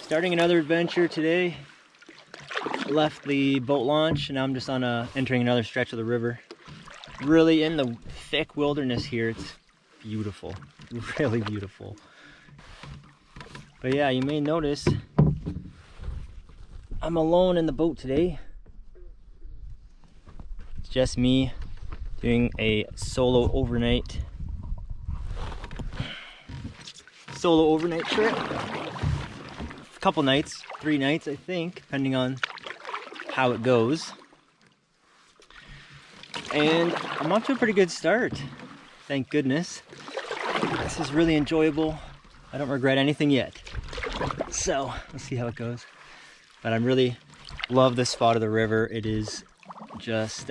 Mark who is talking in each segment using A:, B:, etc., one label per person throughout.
A: Starting another adventure today. Left the boat launch and now I'm just on entering another stretch of the river. Really in the thick wilderness here. It's beautiful, really beautiful. But yeah, you may notice I'm alone in the boat today. It's just me doing a solo overnight trip. A couple nights, 3 nights I think, depending on how it goes. And I'm off to a pretty good start, thank goodness. This is really enjoyable. I don't regret anything yet. So let's see how it goes. But I really love this spot of the river. It is just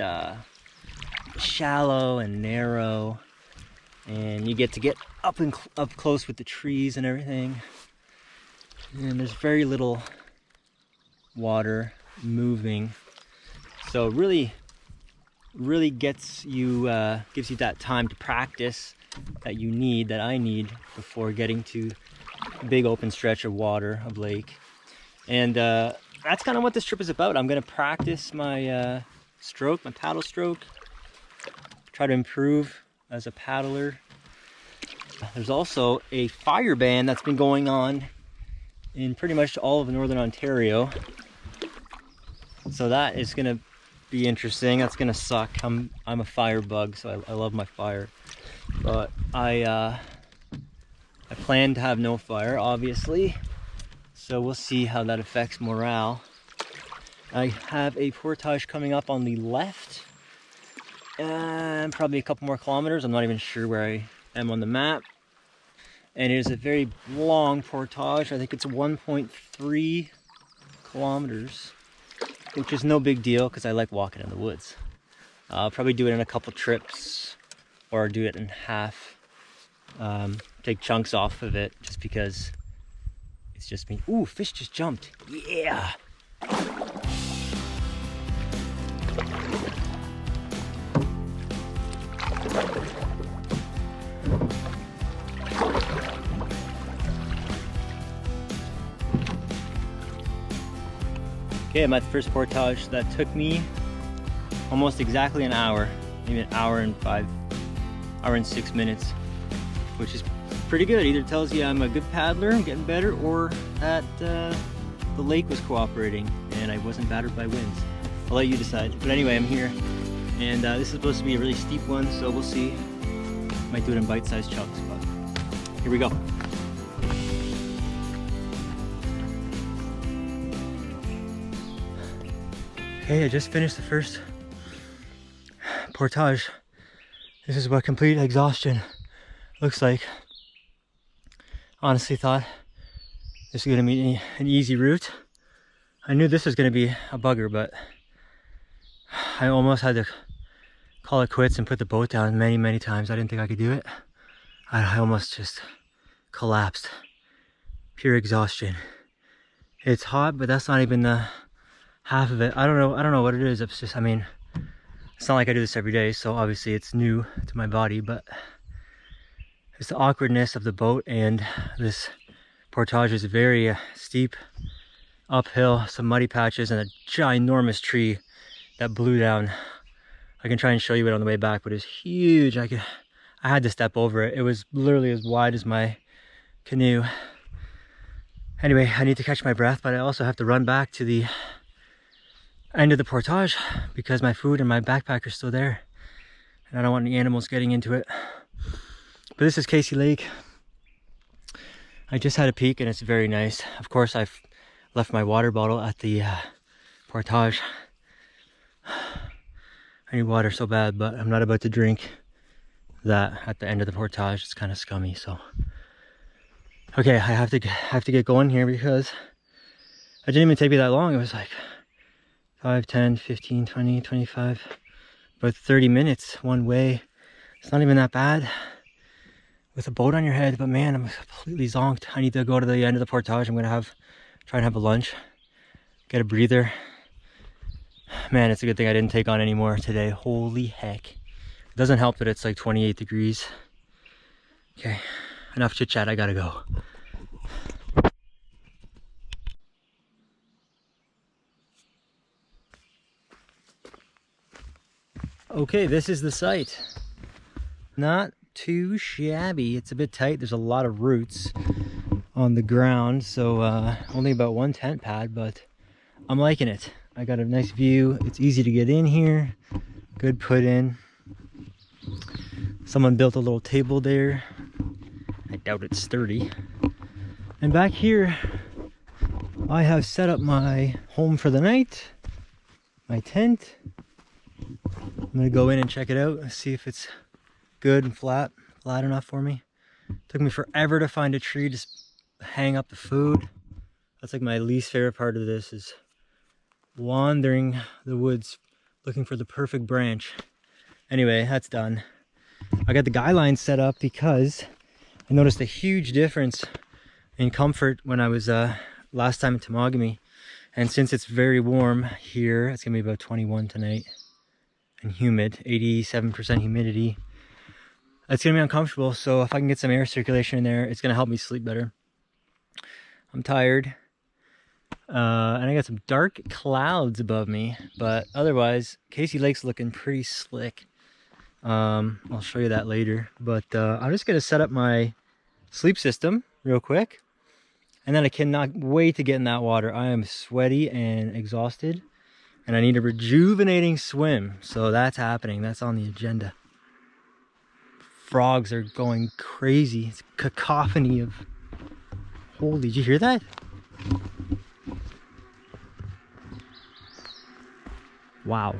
A: shallow and narrow, and you get to get up close with the trees and everything. And there's very little water moving, so really gives you that time to practice that you need, that I need, before getting to a big open stretch of water, of lake. And that's kind of what this trip is about. I'm going to practice my stroke, my paddle stroke, try to improve as a paddler. There's also a fire ban that's been going on in pretty much all of northern Ontario, so that is going to be interesting. That's gonna suck. I'm a fire bug, so I love my fire, but I plan to have no fire, obviously, so we'll see how that affects morale. I have a portage coming up on the left, and probably a couple more kilometers. I'm not even sure where I am on the map, and it is a very long portage. I think it's 1.3 kilometers, which is no big deal because I like walking in the woods. I'll probably do it in a couple trips, or do it in half, take chunks off of it, just because it's just me. Ooh, fish just jumped. Yeah. Okay, I'm at the first portage. That took me almost exactly an hour, maybe an hour and 6 minutes, which is pretty good. Either tells you I'm a good paddler, I'm getting better, or that the lake was cooperating and I wasn't battered by winds. I'll let you decide. But anyway, I'm here, and this is supposed to be a really steep one, so we'll see. Might do it in bite-sized chunks, but here we go. Okay, I just finished the first portage. This is what complete exhaustion looks like. Honestly thought this was gonna be an easy route. I knew this was gonna be a bugger, but I almost had to call it quits and put the boat down many times. I didn't think I could do it. I almost just collapsed. Pure exhaustion. It's hot, but that's not even the half of it. I don't know what it is. It's just, I mean, it's not like I do this every day, so obviously it's new to my body, but it's the awkwardness of the boat, and this portage is very steep, uphill, some muddy patches, and a ginormous tree that blew down. I can try and show you it on the way back, but it's huge. I had to step over it. It was literally as wide as my canoe. Anyway, I need to catch my breath, but I also have to run back to the end of the portage because my food and my backpack are still there, and I don't want any animals getting into it. But this is Casey Lake. I just had a peek and it's very nice. Of course, I've left my water bottle at the portage. I need water so bad, but I'm not about to drink that at the end of the portage. It's kind of scummy, so okay, I have to get going here because it didn't even take me that long. It was like 5, 10, 15, 20, 25, about 30 minutes one way. It's not even that bad with a boat on your head, but man, I'm completely zonked. I need to go to the end of the portage. I'm gonna try and have a lunch, get a breather. Man, it's a good thing I didn't take on any more today. Holy heck. It doesn't help that it's like 28 degrees. Okay, enough chit chat, I gotta go. Okay, this is the site. Not too shabby. It's a bit tight. There's a lot of roots on the ground, so only about one tent pad, but I'm liking it. I got a nice view. It's easy to get in here. Good put in. Someone built a little table there. I doubt it's sturdy. And back here, I have set up my home for the night. My tent. I'm gonna go in and check it out and see if it's good and flat enough for me. Took me forever to find a tree to hang up the food. That's like my least favorite part of this, is wandering the woods looking for the perfect branch. Anyway, that's done. I got the guy line set up because I noticed a huge difference in comfort when I was last time in Temagami. And since it's very warm here, it's gonna be about 21 tonight and humid, 87% humidity. It's gonna be uncomfortable, so if I can get some air circulation in there, it's gonna help me sleep better. I'm tired. And I got some dark clouds above me, but otherwise, Casey Lake's looking pretty slick. I'll show you that later, but I'm just gonna set up my sleep system real quick, and then I cannot wait to get in that water. I am sweaty and exhausted, and I need a rejuvenating swim, so that's happening. That's on the agenda. Frogs are going crazy. It's a cacophony of... Holy, did you hear that? Wow.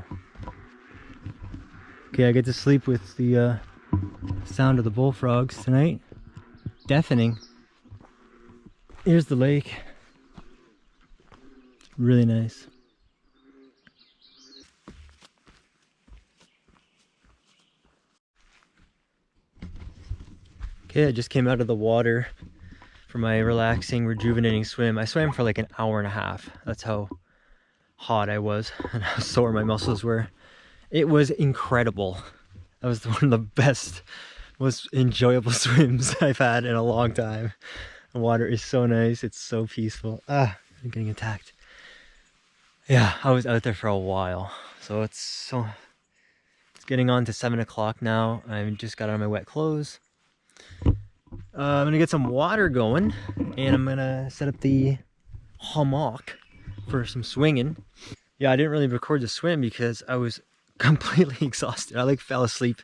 A: Okay, I get to sleep with the sound of the bullfrogs tonight. Deafening. Here's the lake. Really nice. Okay, I just came out of the water for my relaxing, rejuvenating swim. I swam for like an hour and a half. That's how hot I was and how sore my muscles were. It was incredible. That was one of the best, most enjoyable swims I've had in a long time. The water is so nice. It's so peaceful. I'm getting attacked. Yeah, I was out there for a while. So it's getting on to 7 o'clock now. I just got out of my wet clothes. I'm gonna get some water going, and I'm gonna set up the hammock for some swinging. Yeah, I didn't really record the swim because I was completely exhausted. I like fell asleep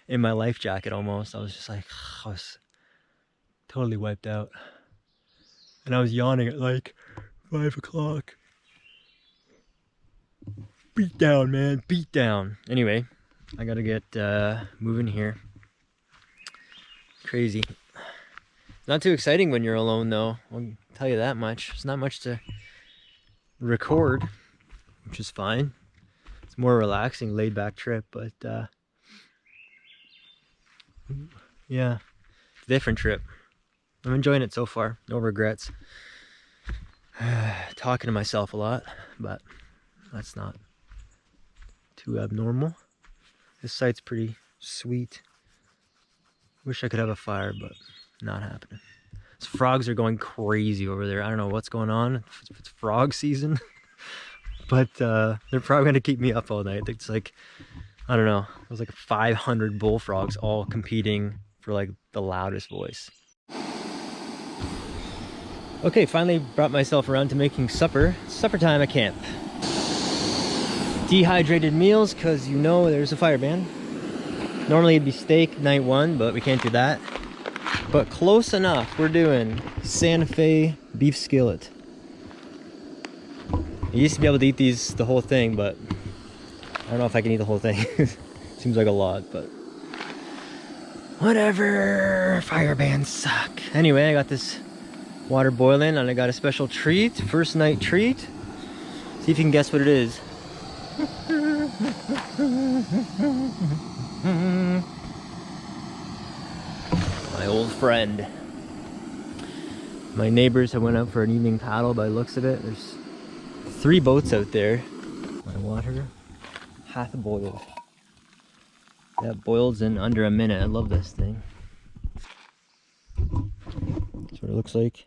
A: in my life jacket almost. I was just like, I was totally wiped out. And I was yawning at like 5 o'clock. Beat down, man, beat down. Anyway, I gotta get moving here. Crazy. Not too exciting when you're alone though, I'll tell you that much. There's not much to record, which is fine. It's more relaxing, laid back trip, but yeah, different trip. I'm enjoying it so far, no regrets. Talking to myself a lot, but that's not too abnormal. This site's pretty sweet. Wish I could have a fire, but not happening. These frogs are going crazy over there. I don't know what's going on, if it's frog season. But they're probably gonna keep me up all night. It's like, I don't know, it was like 500 bullfrogs all competing for like the loudest voice. Okay, finally brought myself around to making supper. Supper time at camp. Dehydrated meals, because you know there's a fire ban. Normally it'd be steak night one, but we can't do that. But close enough. We're doing Santa Fe beef skillet. I used to be able to eat these the whole thing, but I don't know if I can eat the whole thing. Seems like a lot, but whatever. Fire bans suck. Anyway, I got this water boiling and I got a special treat. First night treat. See if you can guess what it is. My old friend. My neighbors have went out for an evening paddle by the looks of it. There's 3 boats out there. My water hath boiled. That boils in under a minute. I love this thing. That's what it looks like.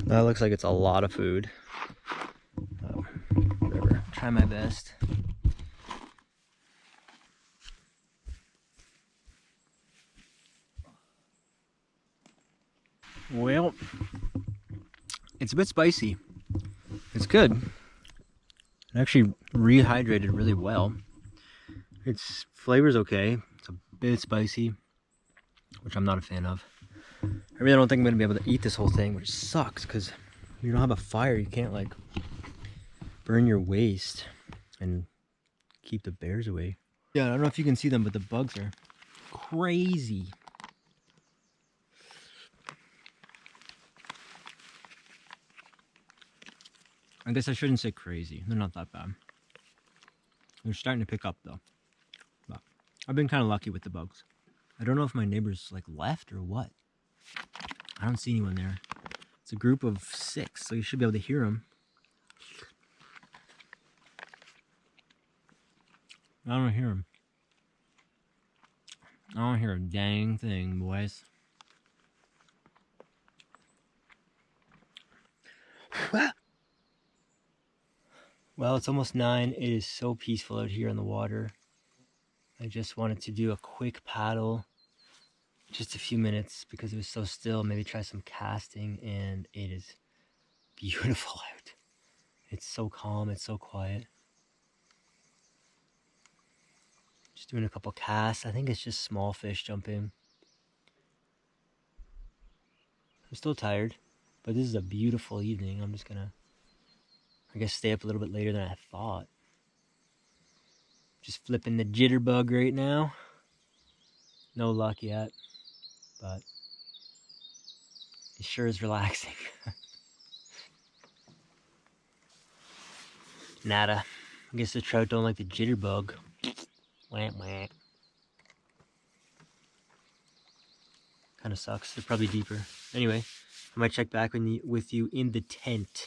A: That looks like it's a lot of food. Whatever. Try my best. Well, it's a bit spicy. It's good. It actually rehydrated really well. Its flavor's okay. It's a bit spicy, which I'm not a fan of. I really don't think I'm gonna be able to eat this whole thing, which sucks because you don't have a fire. You can't like burn your waste and keep the bears away. Yeah, I don't know if you can see them, but the bugs are crazy. I guess I shouldn't say crazy. They're not that bad. They're starting to pick up though. But I've been kind of lucky with the bugs. I don't know if my neighbors like left or what. I don't see anyone there. It's a group of 6, so you should be able to hear them. I don't hear them. I don't hear a dang thing, boys. Well, it's almost 9. It is so peaceful out here on the water. I just wanted to do a quick paddle, just a few minutes because it was so still. Maybe try some casting, and it is beautiful out. It's so calm, it's so quiet. Just doing a couple casts. I think it's just small fish jumping. I'm still tired, but this is a beautiful evening. I'm just gonna, I guess, stay up a little bit later than I thought. Just flipping the jitterbug right now. No luck yet, but it sure is relaxing. Nada. I guess the trout don't like the jitterbug. Wah, wah. Kind of sucks. They're probably deeper. Anyway, I might check back with you in the tent.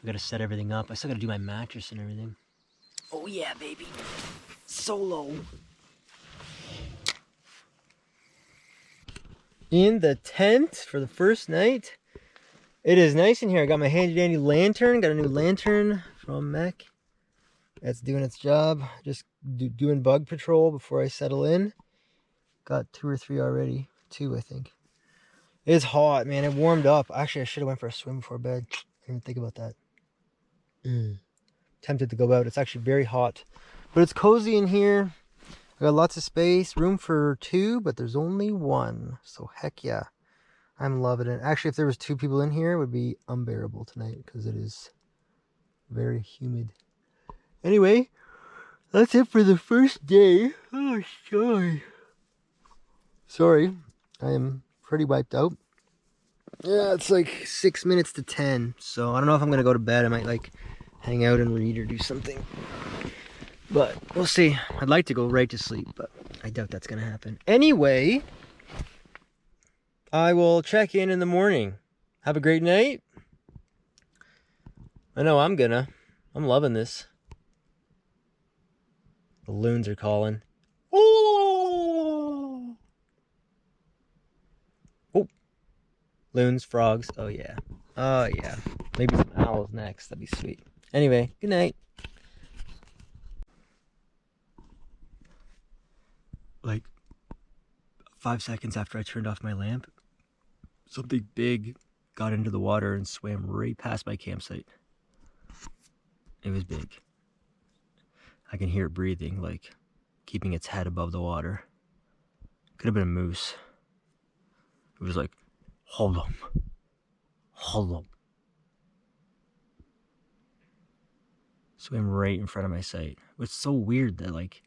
A: I gotta set everything up. I still gotta do my mattress and everything. Oh yeah, baby. Solo. In the tent for the first night. It is nice in here. I got my handy dandy lantern. Got a new lantern from Mech. That's doing its job. Just doing bug patrol before I settle in. Got 2 or 3 already. 2, I think. It's hot, man. It warmed up. Actually, I should have went for a swim before bed. I didn't even think about that. Tempted to go out. It's actually very hot. But it's cozy in here. I got lots of space. Room for 2, but there's only 1. So heck yeah. I'm loving it. Actually, if there was 2 people in here, it would be unbearable tonight because it is very humid. Anyway, that's it for the first day. Oh, sorry. I am pretty wiped out. Yeah, it's like 6 minutes to 10. So I don't know if I'm going to go to bed. I might like hang out and read or do something. But we'll see. I'd like to go right to sleep, but I doubt that's going to happen. Anyway, I will check in the morning. Have a great night. I know I'm gonna. I'm loving this. The loons are calling. Oh, loons, frogs. Oh yeah. Oh yeah. Maybe some owls next. That'd be sweet. Anyway, good night. Like 5 seconds after I turned off my lamp, something big got into the water and swam right past my campsite. It was big. I can hear it breathing, like keeping its head above the water. Could have been a moose. It was like, hold on. Hold up. Swam right in front of my sight. It's so weird that like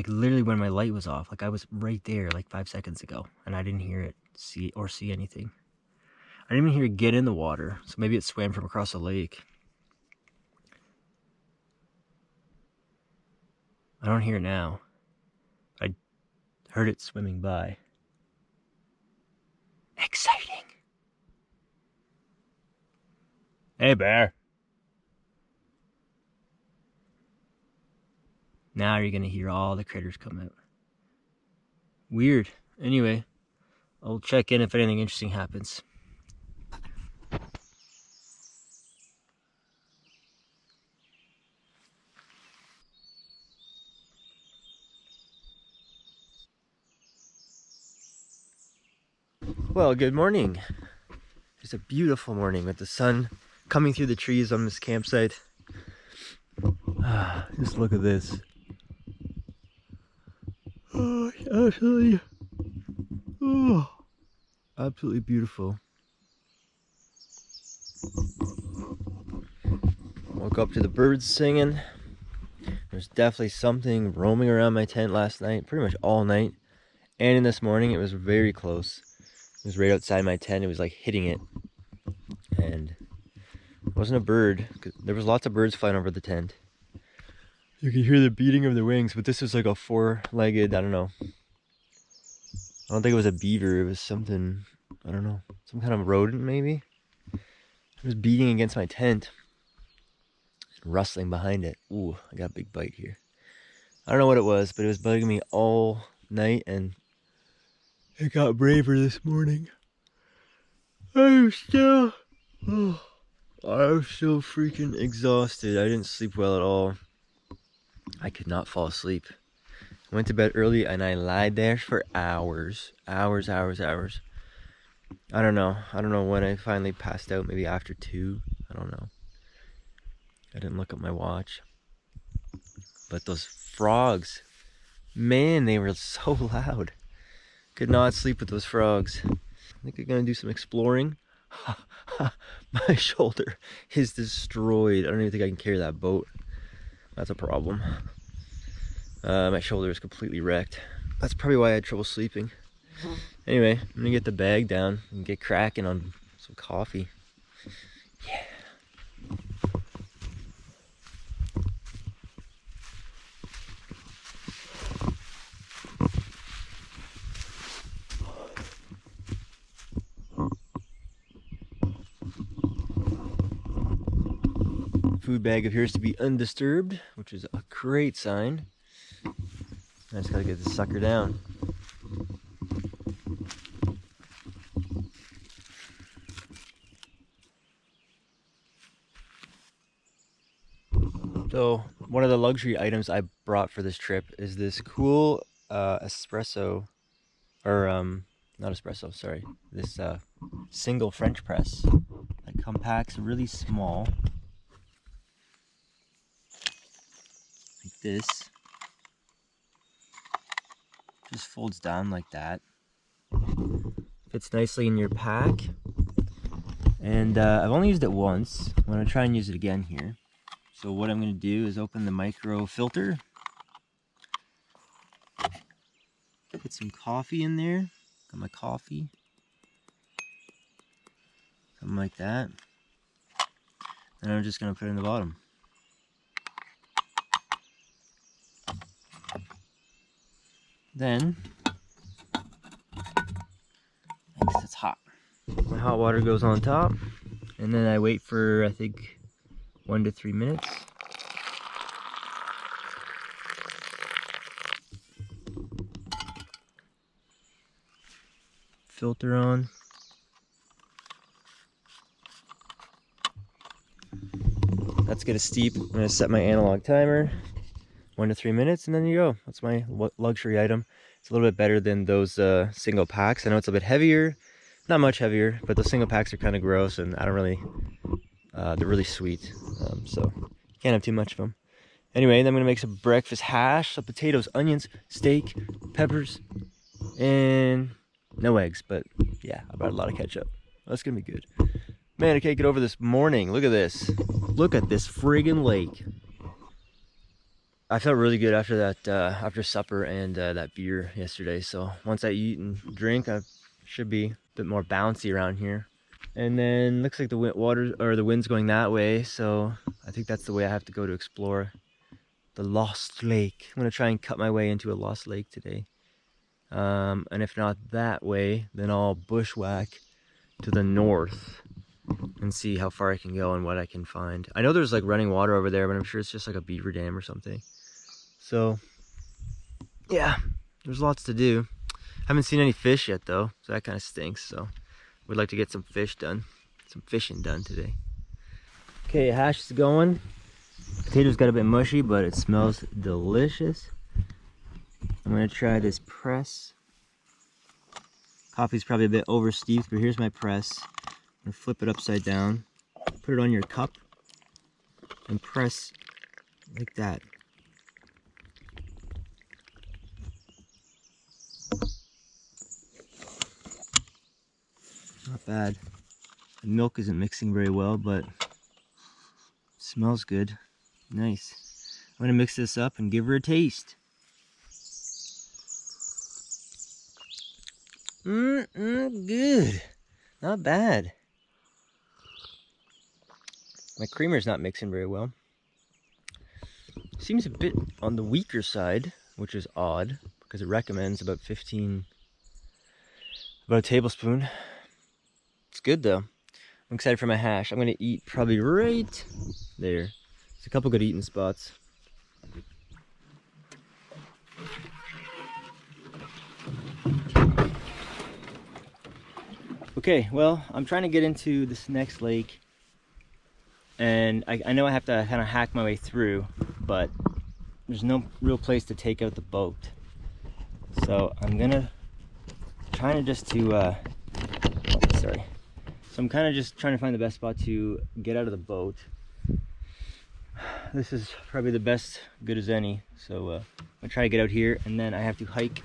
A: literally when my light was off, like I was right there like 5 seconds ago and I didn't hear it see anything. I didn't even hear it get in the water, so maybe it swam from across the lake. I don't hear it now. I heard it swimming by. Exciting. Hey, bear. Now you're gonna hear all the critters come out. Weird. Anyway, I'll check in if anything interesting happens. Well, good morning. It's a beautiful morning with the sun coming through the trees on this campsite. Just look at this. Oh, absolutely beautiful. Woke up to the birds singing. There's definitely something roaming around my tent last night, pretty much all night. And in this morning, it was very close. It was right outside my tent. It was like hitting it. And it wasn't a bird. There was lots of birds flying over the tent. You can hear the beating of the wings, but this was like a four-legged, I don't know. I don't think it was a beaver. It was something, I don't know, some kind of rodent maybe. It was beating against my tent. Rustling behind it. Ooh, I got a big bite here. I don't know what it was, but it was bugging me all night, and it got braver this morning. I'm still freaking exhausted. I didn't sleep well at all. I could not fall asleep. I went to bed early and I lied there for hours. I don't know when I finally passed out, maybe after 2. I don't know. I didn't look at my watch. But those frogs, man, they were so loud. Could not sleep with those frogs. I think I'm gonna do some exploring. My shoulder is destroyed. I don't even think I can carry that boat. That's a problem. My shoulder is completely wrecked. That's probably why I had trouble sleeping. Anyway, I'm gonna get the bag down and get cracking on some coffee. Yeah. Food bag appears to be undisturbed, which is a great sign. I just gotta get this sucker down. So one of the luxury items I brought for this trip is this cool espresso, or not espresso, sorry, this single French press that compacts really small, like this. Just folds down like that. Fits nicely in your pack. And I've only used it once. I'm gonna try and use it again here. So what I'm gonna do is open the micro filter. Put some coffee in there. Got my coffee. Something like that. And I'm just gonna put it in the bottom. Then, because it's hot, my hot water goes on top, and then I wait for, I think, 1 to 3 minutes. Filter on. That's gonna steep. I'm gonna set my analog timer. 1 to 3 minutes, and then you go. That's my luxury item. It's a little bit better than those single packs. I know it's a bit heavier, not much heavier, but the single packs are kind of gross, and I don't really, they're really sweet, so you can't have too much of them. Anyway, then I'm gonna make some breakfast hash, some potatoes, onions, steak, peppers, and no eggs, but yeah, I brought a lot of ketchup. That's gonna be good. Man, I can't get over this morning. Look at this. Look at this friggin' lake. I felt really good after that, after supper and that beer yesterday. So once I eat and drink, I should be a bit more bouncy around here. And then looks like the wind's going that way. So I think that's the way I have to go to explore the Lost Lake. I'm gonna try and cut my way into a Lost Lake today. And if not that way, then I'll bushwhack to the north and see how far I can go and what I can find. I know there's like running water over there, but I'm sure it's just like a beaver dam or something. So yeah, there's lots to do. Haven't seen any fish yet though, so that kind of stinks. So we'd like to get some fish done, some fishing done today. Okay, hash is going. Potatoes got a bit mushy, but it smells delicious. I'm gonna try this press Coffee's probably a bit over steeped, but here's my press. I'm gonna flip it upside down, put it on your cup, and press like that. Not bad. The milk isn't mixing very well, but it smells good. Nice. I'm gonna mix this up and give her a taste. Good. Not bad. My creamer's not mixing very well. Seems a bit on the weaker side, which is odd because it recommends about a tablespoon. It's good though. I'm excited for my hash. I'm gonna eat probably right there. There's a couple good eating spots. Okay, well, I'm trying to get into this next lake, and I know I have to kind of hack my way through, but there's no real place to take out the boat. So I'm gonna trying to just to sorry. So I'm kind of just trying to find the best spot to get out of the boat. This is probably the best good as any. So I'm gonna try to get out here, and then I have to hike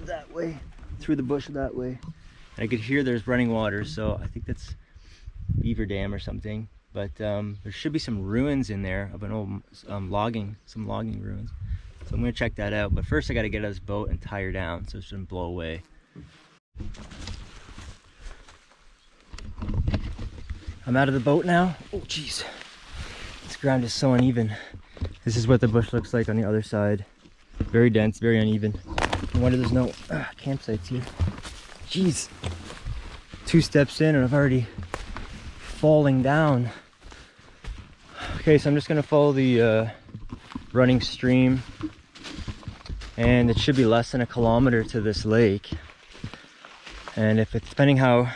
A: that way, through the bush that way. And I could hear there's running water, so I think that's Beaver Dam or something. But there should be some ruins in there of an old logging ruins. So I'm gonna check that out. But first I gotta get out of this boat and tie her down so it shouldn't blow away. I'm out of the boat now. Oh jeez, this ground is so uneven. This is what the bush looks like on the other side. Very dense, very uneven. No wonder there's no campsites here. Jeez, 2 steps in and I'm already falling down. Okay, so I'm just gonna follow the running stream, and it should be less than 1 kilometer to this lake. And if it's, depending how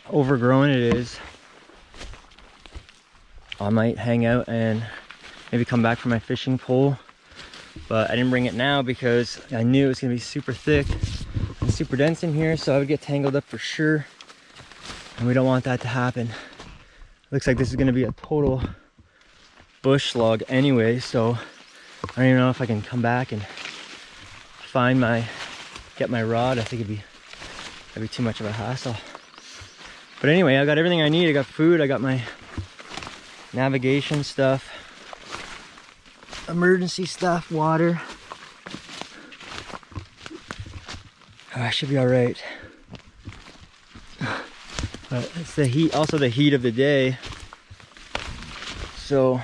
A: overgrown it is, I might hang out and maybe come back for my fishing pole. But I didn't bring it now because I knew it was gonna be super thick and super dense in here, so I would get tangled up for sure, and we don't want that to happen. Looks like this is gonna be a total bush log anyway, so I don't even know if I can come back and get my rod. I think that'd be too much of a hassle. But anyway, I got everything I need. I got food, I got my navigation stuff, emergency stuff, water. I should be all right. But it's the heat, also the heat of the day. So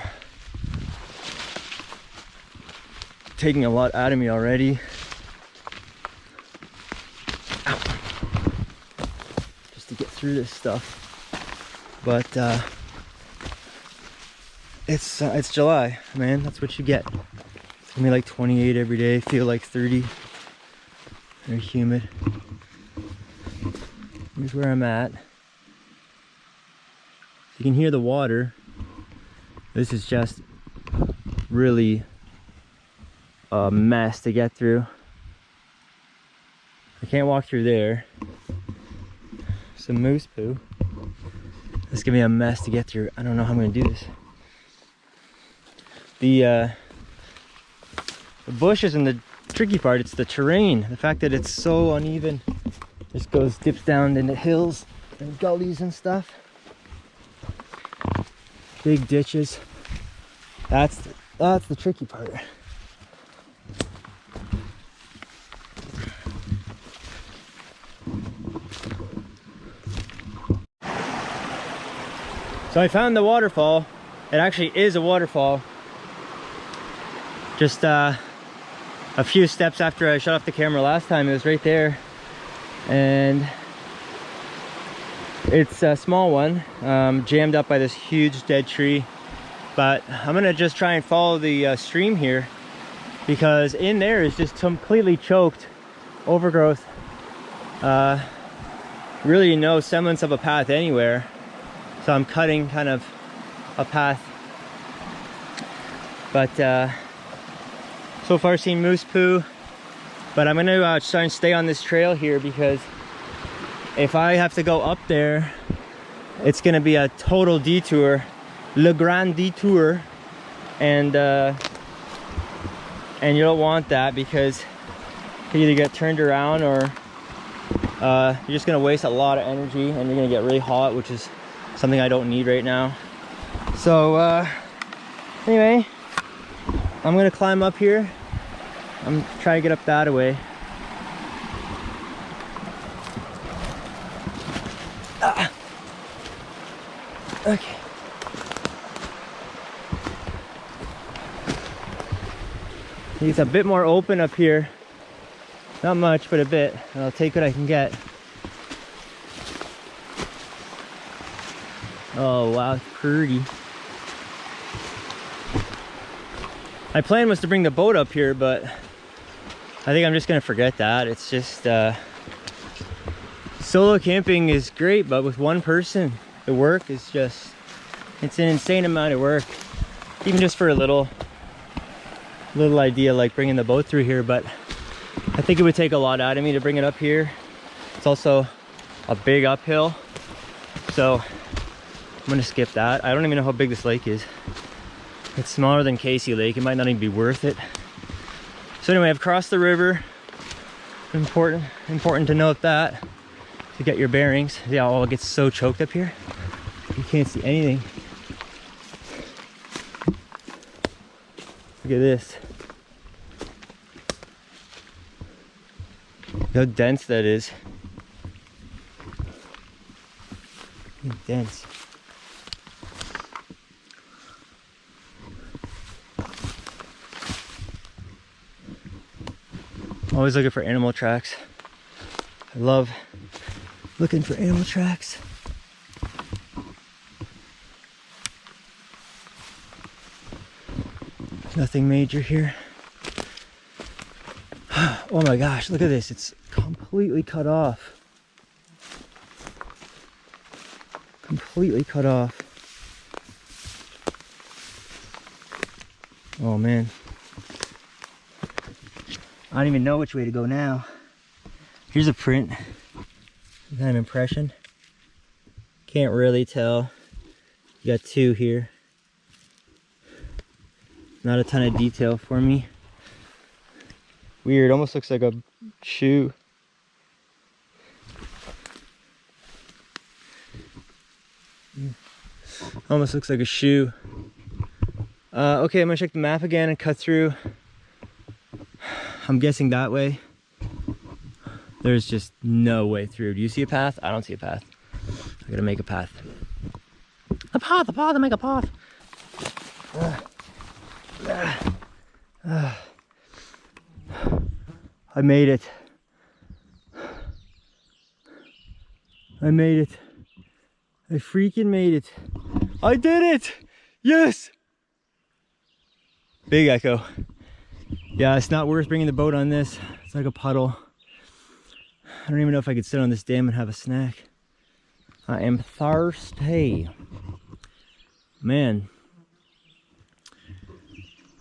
A: taking a lot out of me already. Ow. Just to get through this stuff. But it's July, man. That's what you get. It's gonna be like 28 every day. Feel like 30. Very humid. Here's where I'm at. You can hear the water. This is just really a mess to get through. I can't walk through there. Some moose poo. This is gonna be a mess to get through. I don't know how I'm gonna do this. The bush isn't the tricky part, it's the terrain. The fact that it's so uneven. Just dips down into hills and gullies and stuff. Big ditches. That's the tricky part. So I found the waterfall. It actually is a waterfall. Just a few steps after I shut off the camera last time, it was right there. And it's a small one, jammed up by this huge dead tree. But I'm gonna just try and follow the stream here, because in there is just completely choked, overgrowth. Really no semblance of a path anywhere. So I'm cutting kind of a path. But so far seen moose poo, But I'm gonna try and stay on this trail here, because if I have to go up there, it's gonna be a total detour, le grand detour, and you don't want that, because you either get turned around or you're just gonna waste a lot of energy, and you're gonna get really hot, which is something I don't need right now. So anyway, I'm gonna climb up here. I'm trying to get up that way. Okay. It's a bit more open up here. Not much, but a bit. I'll take what I can get. Oh wow, it's pretty. My plan was to bring the boat up here, but I think I'm just gonna forget that. It's just solo camping is great, but with one person, the work is just, it's an insane amount of work. Even just for a little idea like bringing the boat through here, but I think it would take a lot out of me to bring it up here. It's also a big uphill, so I'm gonna skip that. I don't even know how big this lake is. It's smaller than Casey Lake. It might not even be worth it. So anyway, I've crossed the river. Important to note that, to get your bearings. Yeah, oh, it gets so choked up here. You can't see anything. Look at this. Look how dense that is. It's dense. Always looking for animal tracks. I love looking for animal tracks. Nothing major here. Oh my gosh, look at this. It's completely cut off. Completely cut off. Oh man. I don't even know which way to go now. Here's a print. Kind of impression. Can't really tell. You got two here. Not a ton of detail for me. Weird, almost looks like a shoe. Almost looks like a shoe. Okay, I'm gonna check the map again and cut through. I'm guessing that way. There's just no way through. Do you see a path? I don't see a path. I gotta make a path. A path, I make a path. I made it. I made it. I freaking made it. I did it! Yes! Big echo. Yeah, it's not worth bringing the boat on this. It's like a puddle. I don't even know if I could sit on this dam and have a snack. I am thirsty. Man.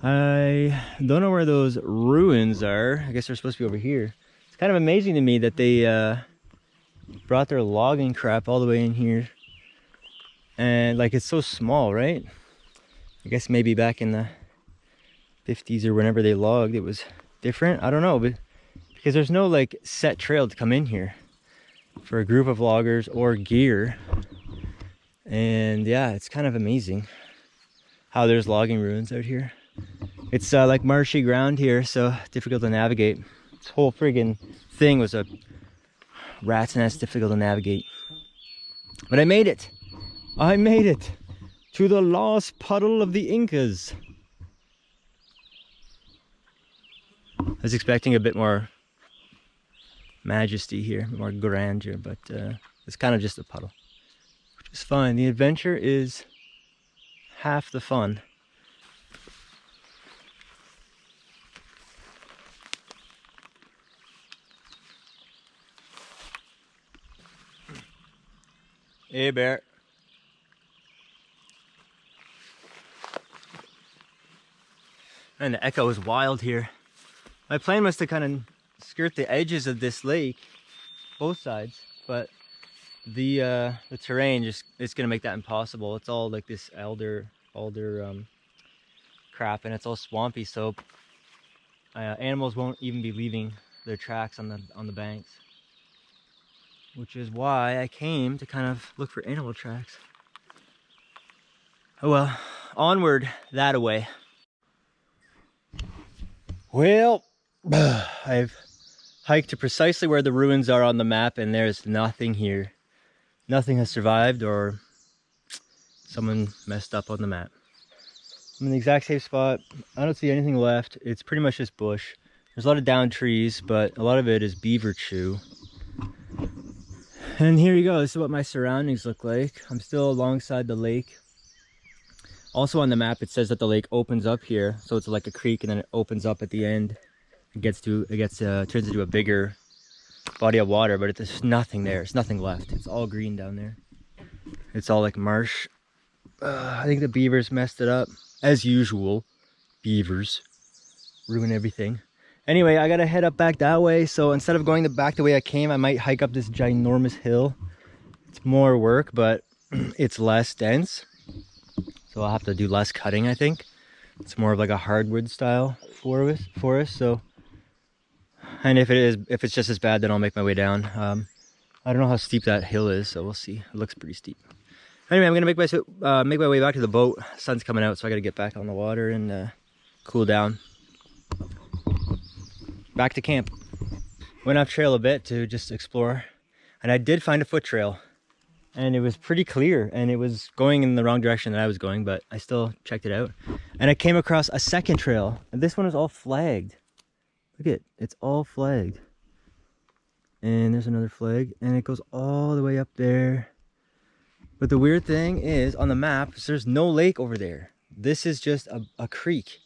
A: I don't know where those ruins are. I guess they're supposed to be over here. It's kind of amazing to me that they brought their logging crap all the way in here. And like, it's so small, right? I guess maybe back in the 50s or whenever they logged, it was different. I don't know, but because there's no like set trail to come in here for a group of loggers or gear. And yeah, it's kind of amazing how there's logging ruins out here. It's like marshy ground here, so difficult to navigate. This whole friggin' thing was a rat's nest, difficult to navigate. But I made it. I made it to the lost puddle of the Incas. I was expecting a bit more majesty here, a bit more grandeur, but it's kind of just a puddle, which is fine. The adventure is half the fun. Hey, bear. And the echo is wild here. My plan was to kind of skirt the edges of this lake, both sides, but the terrain just, it's gonna make that impossible. It's all like this alder crap, and it's all swampy, so animals won't even be leaving their tracks on the banks, which is why I came to kind of look for animal tracks. Oh well, onward that away. Well, I've hiked to precisely where the ruins are on the map, and there's nothing here. Nothing has survived, or someone messed up on the map. I'm in the exact same spot. I don't see anything left. It's pretty much just bush. There's a lot of downed trees, but a lot of it is beaver chew. And here you go. This is what my surroundings look like. I'm still alongside the lake. Also on the map, it says that the lake opens up here, so it's like a creek, and then it opens up at the end. It turns into a bigger body of water, but there's nothing there. There's nothing left. It's all green down there. It's all like marsh. I think the beavers messed it up, as usual. Beavers ruin everything. Anyway, I gotta head up back that way. So instead of going back the way I came, I might hike up this ginormous hill. It's more work, but it's less dense. So I'll have to do less cutting, I think. It's more of like a hardwood style forest. So, and if it's just as bad, then I'll make my way down. I don't know how steep that hill is, so we'll see. It looks pretty steep. Anyway, I'm gonna make my way back to the boat. Sun's coming out, so I gotta get back on the water and cool down. Back to camp. Went off trail a bit to just explore, and I did find a foot trail. And it was pretty clear, and it was going in the wrong direction that I was going, but I still checked it out. And I came across a second trail, and this one is all flagged. Look at it, it's all flagged. And there's another flag, and it goes all the way up there. But the weird thing is, on the map, there's no lake over there. This is just a creek,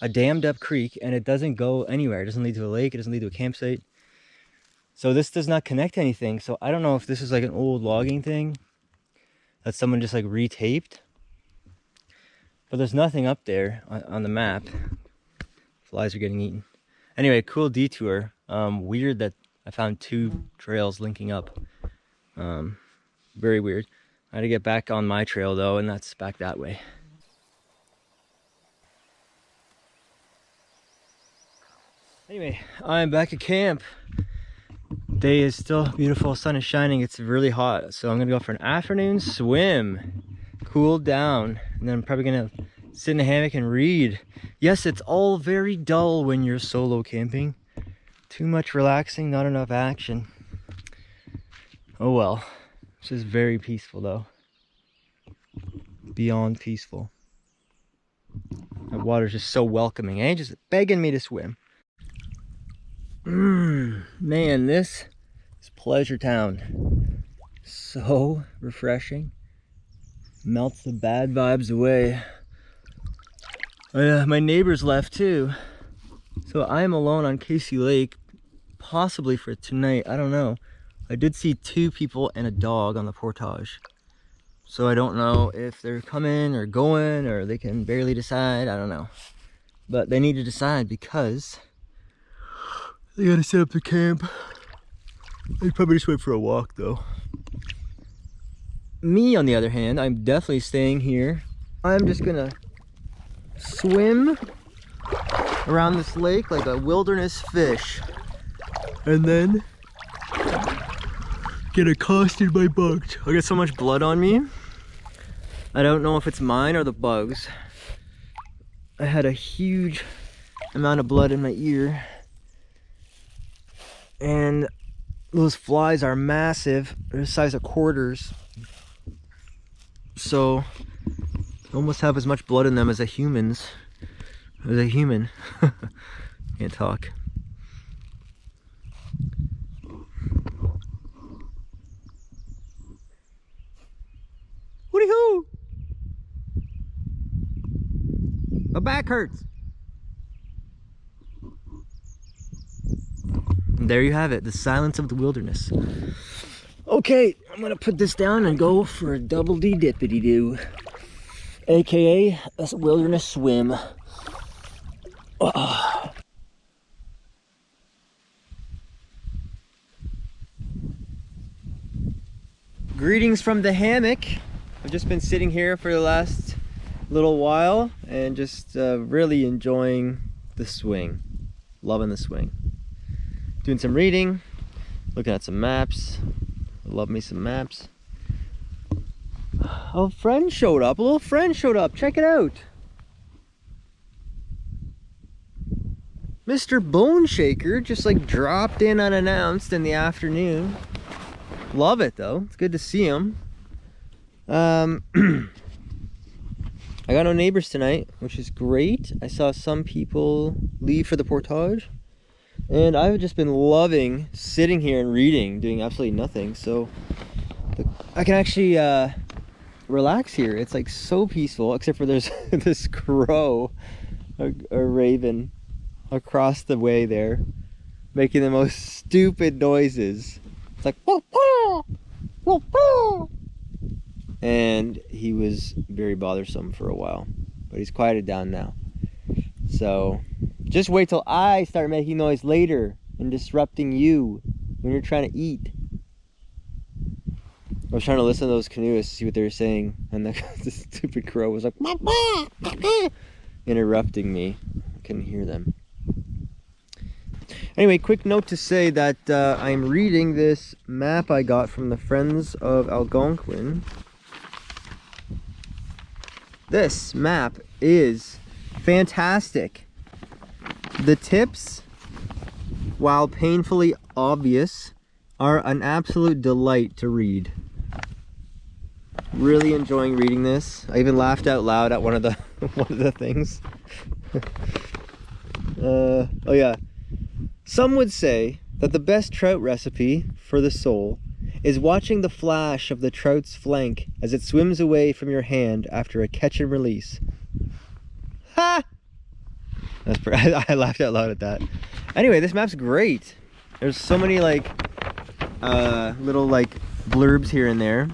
A: a dammed up creek, and it doesn't go anywhere. It doesn't lead to a lake, it doesn't lead to a campsite. So this does not connect to anything. So I don't know if this is like an old logging thing that someone just like retaped. But there's nothing up there on the map. Flies are getting eaten. Anyway, cool detour. Weird that I found two trails linking up. Very weird. I had to get back on my trail though, and that's back that way. Anyway, I'm back at camp. Day is still beautiful, sun is shining, it's really hot, so I'm gonna go for an afternoon swim, cool down, and then I'm probably gonna sit in a hammock and read. Yes, it's all very dull when you're solo camping. Too much relaxing, not enough action. Oh well. This is very peaceful though. Beyond peaceful. The water's just so welcoming, eh? Just begging me to swim. Man, this is Pleasure Town. So refreshing. Melts the bad vibes away. My neighbors left too. So I'm alone on Casey Lake, possibly for tonight. I don't know. I did see two people and a dog on the portage. So I don't know if they're coming or going, or they can barely decide. I don't know. But they need to decide because they gotta set up the camp. I'd probably just wait for a walk though. Me, on the other hand, I'm definitely staying here. I'm just gonna swim around this lake like a wilderness fish. And then get accosted by bugs. I got so much blood on me. I don't know if it's mine or the bugs. I had a huge amount of blood in my ear. And those flies are massive. They're the size of quarters. So almost have as much blood in them as a human. Can't talk. Hooty hoo! My back hurts. And there you have it, the silence of the wilderness. Okay, I'm gonna put this down and go for a double D dippity doo, aka a wilderness swim.
B: Greetings from the hammock. I've just been sitting here for the last little while and just really enjoying the swing. Loving the swing. Doing some reading, looking at some maps. Love me some maps. A friend showed up, a little friend showed up. Check it out. Mr. Bone Shaker just like dropped in unannounced in the afternoon. Love it though. It's good to see him. I got no neighbors tonight, which is great. I saw some people leave for the portage, and I've just been loving sitting here and reading, doing absolutely nothing. So I can actually relax here. It's like so peaceful, except for there's this crow, a raven, across the way there, making the most stupid noises. It's like whoa, whoa, whoa, whoa. And he was very bothersome for a while, but he's quieted down now. So just wait till I start making noise later and disrupting you when you're trying to eat. I was trying to listen to those canoeists to see what they were saying, and the stupid crow was like interrupting me. I couldn't hear them. Anyway, quick note to say that I'm reading this map I got from the Friends of Algonquin. This map is fantastic. The tips, while painfully obvious, are an absolute delight to read. Really enjoying reading this. I even laughed out loud at one of the things. Oh yeah. Some would say that the best trout recipe for the soul is watching the flash of the trout's flank as it swims away from your hand after a catch and release. Ha! I laughed out loud at that. Anyway, this map's great. There's so many like little like blurbs here and there,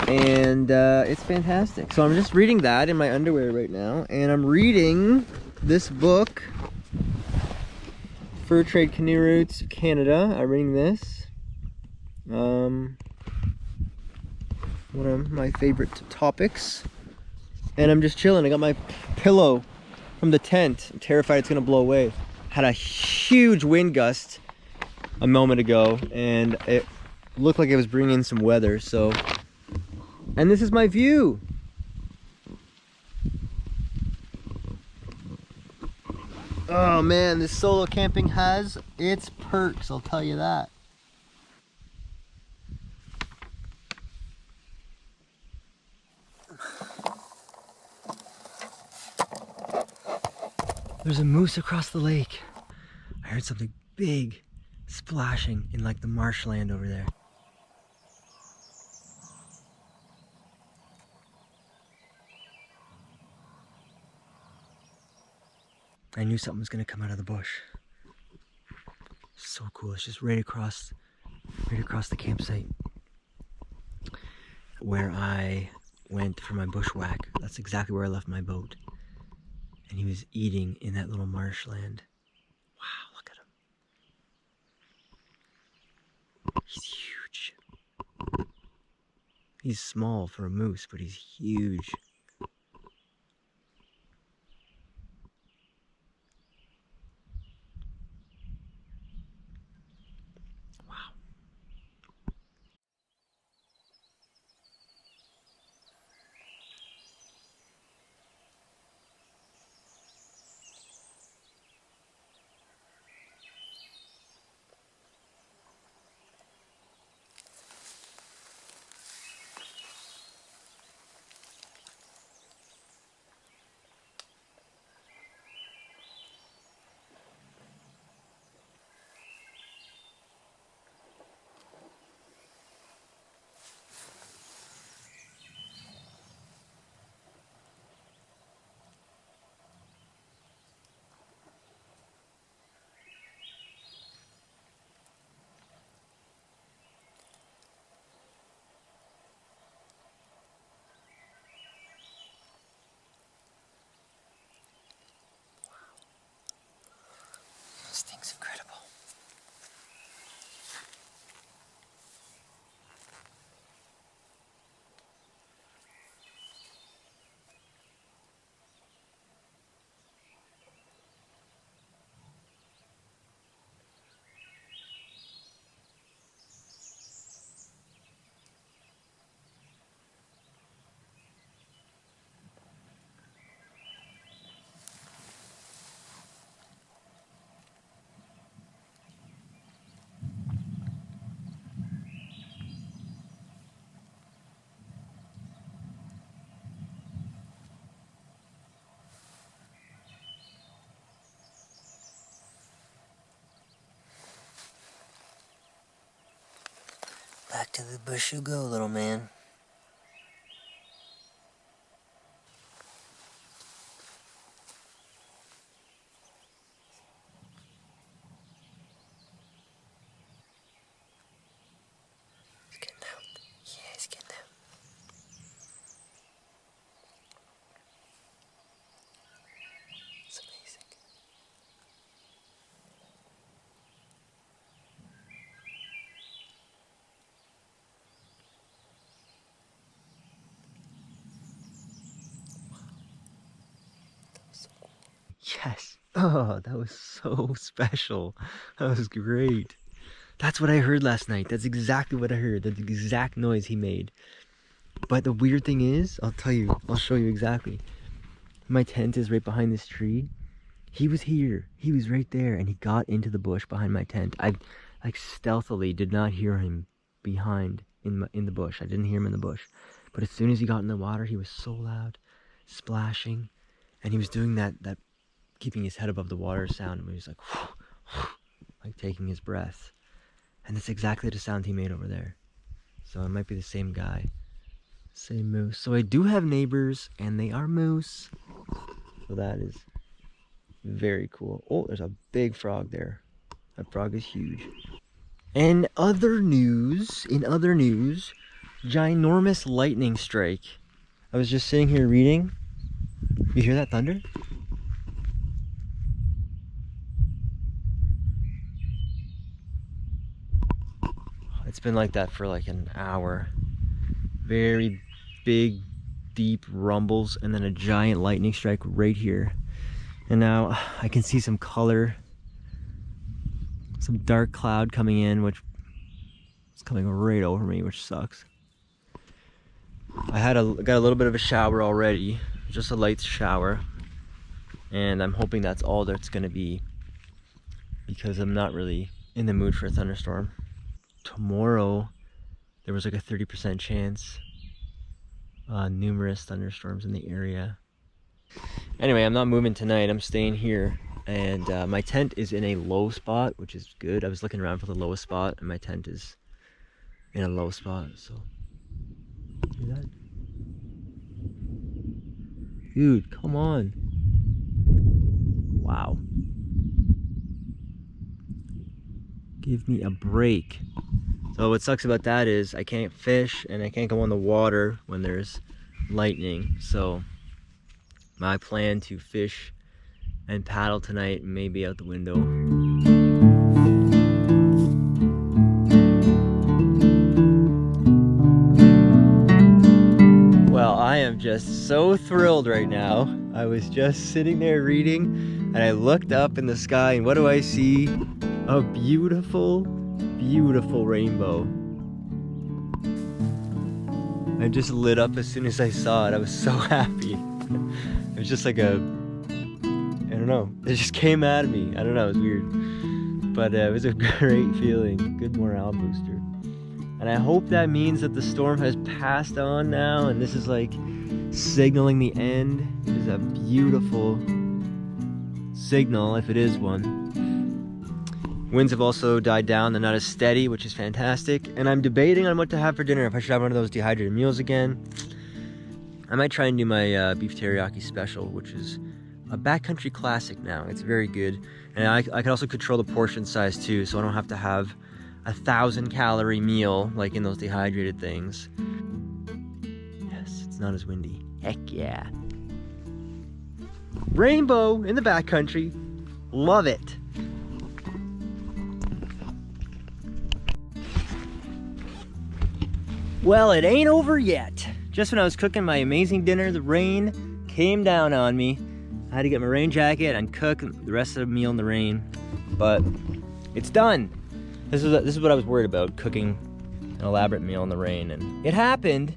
B: and it's fantastic. So I'm just reading that in my underwear right now, and I'm reading this book, Fur Trade Canoe Routes Canada. I'm reading this. One of my favorite topics, and I'm just chilling. I got my pillow from the tent. I'm terrified it's gonna blow away. Had a huge wind gust a moment ago, and it looked like it was bringing in some weather. So, and this is my view. Oh man, this solo camping has its perks, I'll tell you that. There's a moose across the lake. I heard something big splashing in like the marshland over there. I knew something was gonna come out of the bush. So cool. It's just right across the campsite where I went for my bushwhack. That's exactly where I left my boat. And he was eating in that little marshland. Wow, look at him. He's huge. He's small for a moose, but he's huge. to the bush you go, little man. He's getting out. Yeah, he's getting out. It's amazing. Yes. Oh, that was so special. That was great. That's what I heard last night. That's exactly what I heard. That's the exact noise he made. But the weird thing is, I'll show you exactly. My tent is right behind this tree. He was here. He was right there, and he got into the bush behind my tent. I like stealthily did not hear him behind in the bush. I didn't hear him in the bush. But as soon as he got in the water, he was so loud, splashing, and he was doing that keeping his head above the water sound, where he was like, like taking his breath. And that's exactly the sound he made over there. So it might be the same guy. Same moose. So I do have neighbors, and they are moose. So that is very cool. Oh, there's a big frog there. That frog is huge. In other news, ginormous lightning strike. I was just sitting here reading. You hear that thunder? It's been like that for like an hour. Very big, deep rumbles, and then a giant lightning strike right here. And now I can see some color, some dark cloud coming in, which is coming right over me, which sucks. I got a little bit of a shower already, just a light shower, and I'm hoping that's all that's gonna be, because I'm not really in the mood for a thunderstorm. Tomorrow there was like a 30% chance, numerous thunderstorms in the area. Anyway, I'm not moving tonight. I'm staying here, and my tent is in a low spot, which is good. I was looking around for the lowest spot, and my tent is in a low spot. So, hear that? Dude, come on! Wow. Give me a break. So what sucks about that is I can't fish and I can't go on the water when there's lightning. So my plan to fish and paddle tonight may be out the window. Well, I am just so thrilled right now. I was just sitting there reading, and I looked up in the sky, and what do I see? A beautiful, beautiful rainbow. I just lit up as soon as I saw it. I was so happy. It was just like I don't know, it just came out of me. I don't know, it was weird. But it was a great feeling, good morale booster. And I hope that means that the storm has passed on now, and this is like signaling the end. It is a beautiful signal, if it is one. Winds have also died down. They're not as steady, which is fantastic. And I'm debating on what to have for dinner. If I should have one of those dehydrated meals again. I might try and do my beef teriyaki special, which is a backcountry classic now. It's very good. And I can also control the portion size too, so I don't have to have 1,000-calorie meal like in those dehydrated things. Yes, it's not as windy. Heck yeah. Rainbow in the backcountry. Love it. Well, it ain't over yet. Just when I was cooking my amazing dinner, the rain came down on me. I had to get my rain jacket and cook the rest of the meal in the rain. But it's done. This is what I was worried about, cooking an elaborate meal in the rain, and it happened.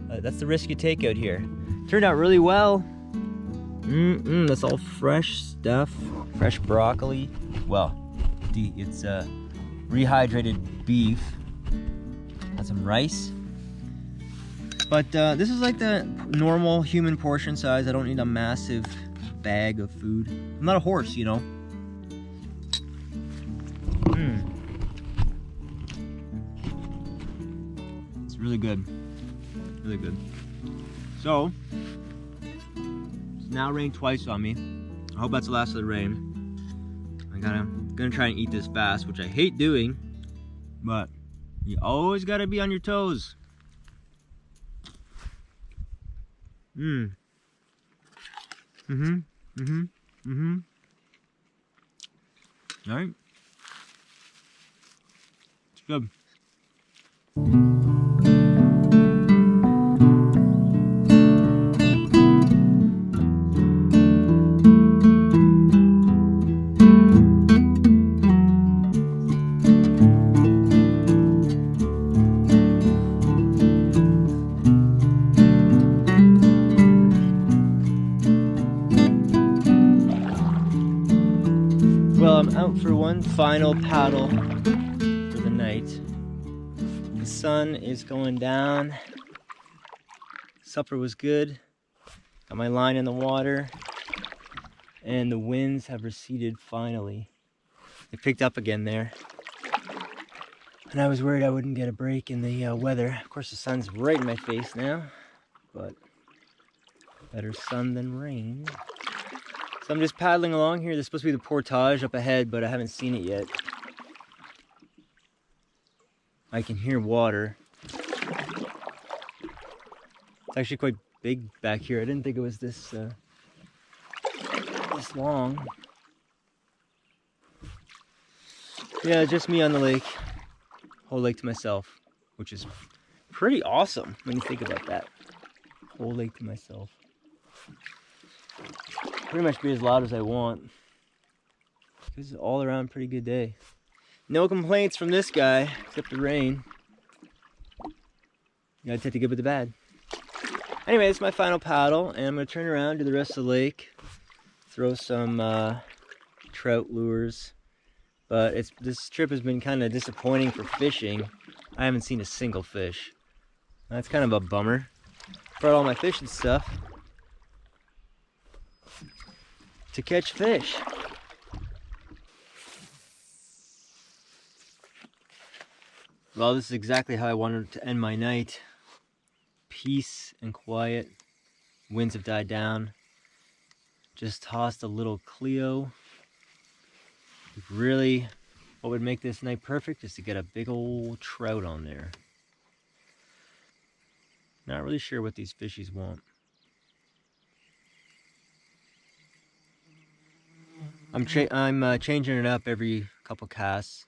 B: That's the risk you take out here. Turned out really well. That's all fresh stuff. Fresh broccoli. Well, it's rehydrated beef. Got some rice. But this is like the normal human portion size. I don't need a massive bag of food. I'm not a horse, you know.
A: It's really good. Really good. So, it's now rained twice on me. I hope that's the last of the rain. I'm gonna try and eat this fast, which I hate doing, but you always gotta be on your toes. All right. It's good. Well, I'm out for one final paddle for the night. The sun is going down. Supper was good. Got my line in the water. And the winds have receded finally. They picked up again there. And I was worried I wouldn't get a break in the weather. Of course, the sun's right in my face now. But better sun than rain. So I'm just paddling along here. There's supposed to be the portage up ahead, but I haven't seen it yet. I can hear water. It's actually quite big back here. I didn't think it was this long. Yeah, just me on the lake. Whole lake to myself, which is pretty awesome when you think about that. Whole lake to myself. Pretty much be as loud as I want. This is all around pretty good day. No complaints from this guy, except the rain. You gotta take the good with the bad. Anyway, it's my final paddle, and I'm gonna turn around to the rest of the lake, throw some trout lures. But this trip has been kind of disappointing for fishing. I haven't seen a single fish. That's kind of a bummer. Brought all my fishing stuff to catch fish. Well, this is exactly how I wanted to end my night. Peace and quiet. Winds have died down. Just tossed a little Cleo. Really, what would make this night perfect is to get a big old trout on there. Not really sure what these fishies want. I'm changing it up every couple casts.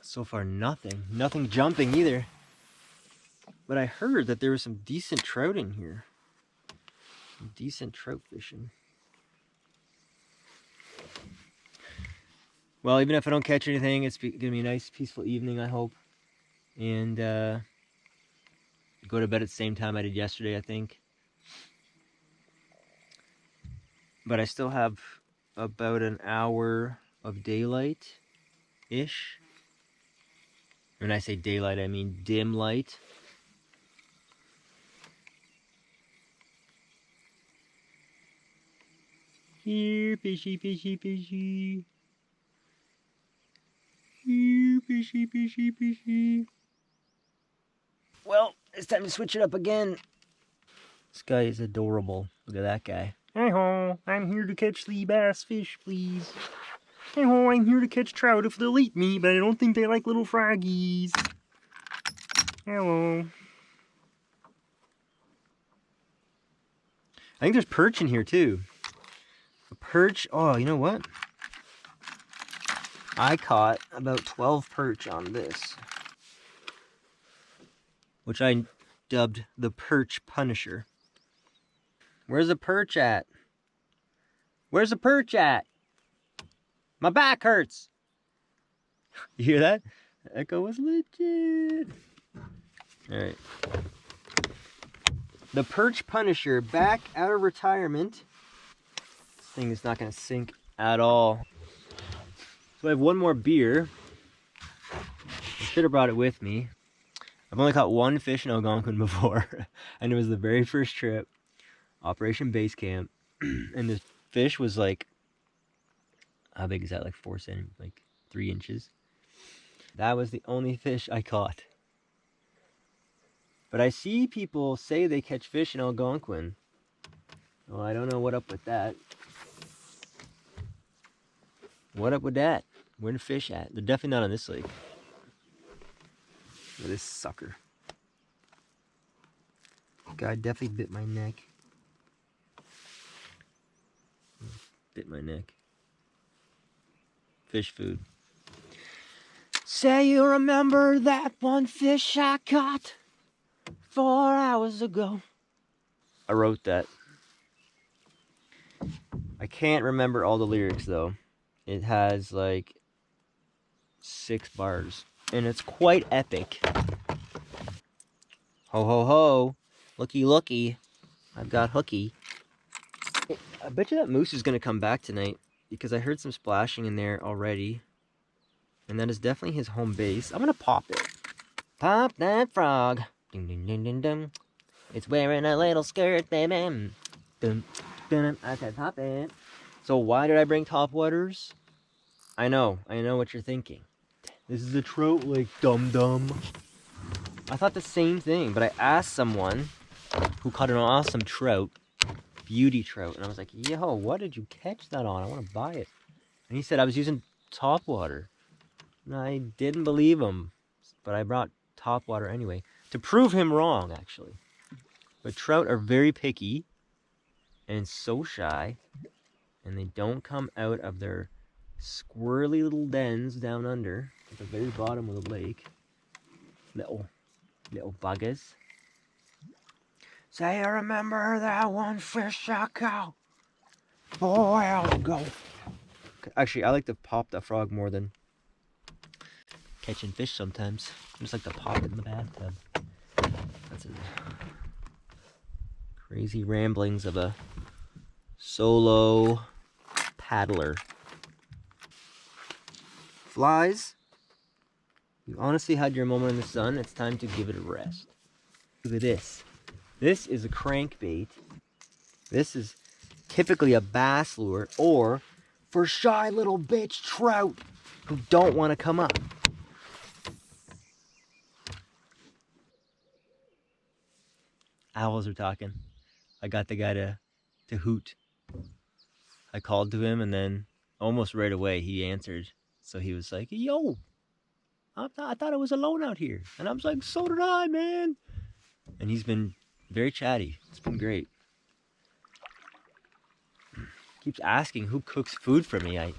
A: So far, nothing jumping either. But I heard that there was some decent trout in here. Some decent trout fishing. Well, even if I don't catch anything, it's gonna be a nice, peaceful evening, I hope. And go to bed at the same time I did yesterday, I think. But I still have about an hour of daylight-ish. When I say daylight, I mean dim light. Here, fishy, fishy, fishy. Here, fishy, fishy, fishy. Well, it's time to switch it up again. This guy is adorable. Look at that guy. Hey-ho, I'm here to catch the bass fish, please. Hey-ho, I'm here to catch trout if they'll eat me, but I don't think they like little froggies. Hello. I think there's perch in here, too. A perch. Oh, you know what? I caught about 12 perch on this, which I dubbed the Perch Punisher. Where's the perch at? Where's the perch at? My back hurts. You hear that? The echo was legit. All right. The Perch Punisher back out of retirement. This thing is not going to sink at all. So I have one more beer. I should have brought it with me. I've only caught one fish in Algonquin before, and it was the very first trip, Operation Base Camp, and the fish was like, how big is that? Like 4 centimeters, like 3 inches. That was the only fish I caught.
B: But I see people say they catch fish in Algonquin. Well, I don't know what up with that. What up with that? Where the fish at? They're definitely not on this lake. Look at this sucker. Guy definitely bit my neck. Bit my neck. Fish food. Say you remember that one fish I caught 4 hours ago. I wrote that. I can't remember all the lyrics though. It has like 6 bars. And it's quite epic. Ho ho ho. Looky looky. I've got hooky. I bet you that moose is going to come back tonight. Because I heard some splashing in there already. And that is definitely his home base. I'm going to pop it. Pop that frog. Ding ding ding ding ding. It's wearing a little skirt, baby. Dum, dum, I said pop it. So why did I bring topwaters? I know what you're thinking. This is a trout lake, dum-dum. I thought the same thing, but I asked someone who caught an awesome trout, beauty trout, and I was like, yo, what did you catch that on? I want to buy it. And he said I was using topwater. And I didn't believe him, but I brought topwater anyway, to prove him wrong, actually. But trout are very picky and so shy, and they don't come out of their squirrely little dens down under at the very bottom of the lake. Little buggers. Say I remember that one fish I caught 4 hours ago. Actually, I like to pop that frog more than catching fish sometimes. I just like to pop it in the bathtub. That's it. Crazy ramblings of a solo paddler. Flies, you honestly had your moment in the sun. It's time to give it a rest. Look at this. This is a crankbait. This is typically a bass lure or for shy little bitch trout who don't want to come up. Owls are talking. I got the guy to hoot. I called to him and then almost right away he answered. So he was like, yo, I thought I was alone out here. And I was like, so did I, man. And he's been very chatty. It's been great. Keeps asking who cooks food for me. I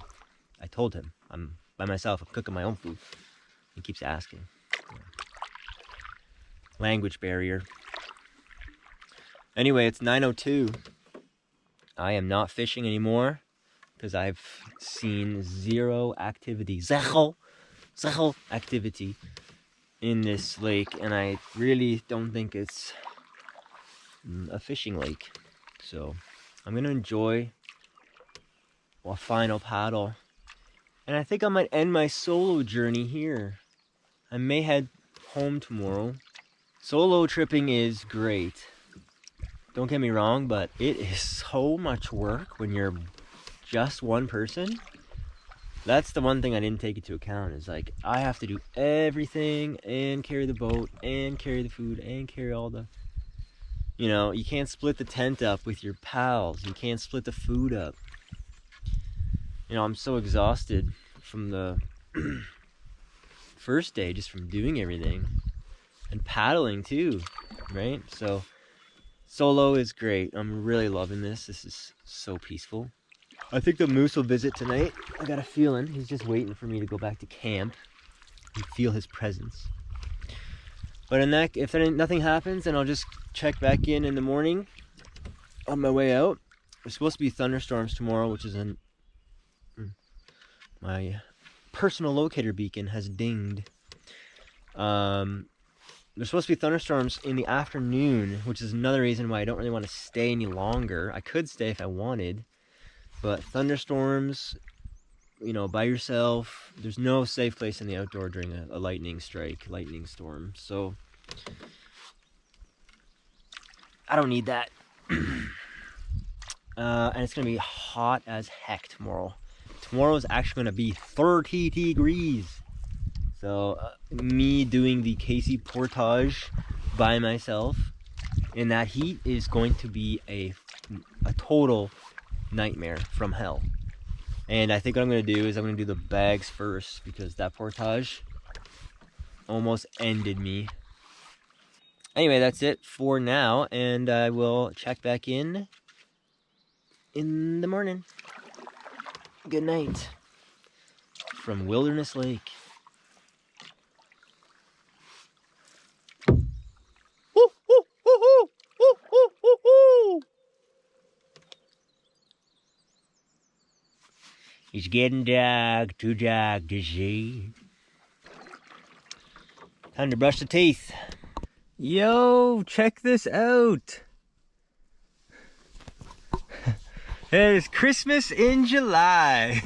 B: told him I'm by myself. I'm cooking my own food. He keeps asking. Language barrier. Anyway, it's 9:02. I am not fishing anymore because I've seen zero activity activity in this lake, and I really don't think it's a fishing lake. So I'm gonna enjoy a final paddle, and I think I might end my solo journey here. I may head home tomorrow. Solo tripping is great, don't get me wrong, but it is so much work when you're just one person. That's the one thing I didn't take into account, is like I have to do everything and carry the boat and carry the food and carry all the, you can't split the tent up with your pals. You can't split the food up. I'm so exhausted from the first day, just from doing everything and paddling too, right? So solo is great. I'm really loving this. This is so peaceful. I think the moose will visit tonight. I got a feeling he's just waiting for me to go back to camp and feel his presence. But if nothing happens, then I'll just check back in the morning on my way out. There's supposed to be thunderstorms tomorrow, which is my personal locator beacon has dinged. There's supposed to be thunderstorms in the afternoon, which is another reason why I don't really want to stay any longer. I could stay if I wanted, but thunderstorms, by yourself, there's no safe place in the outdoor during a lightning storm. So I don't need that. And it's going to be hot as heck tomorrow. Tomorrow is actually going to be 30 degrees. So me doing the Casey portage by myself in that heat is going to be a total nightmare from hell. And I think what I'm going to do is I'm going to do the bags first, because that portage almost ended me. Anyway, that's it for now, and I will check back in the morning. Good night from Wilderness Lake. It's getting dark, too dark to see. Time to brush the teeth. Yo, check this out. It's Christmas in July.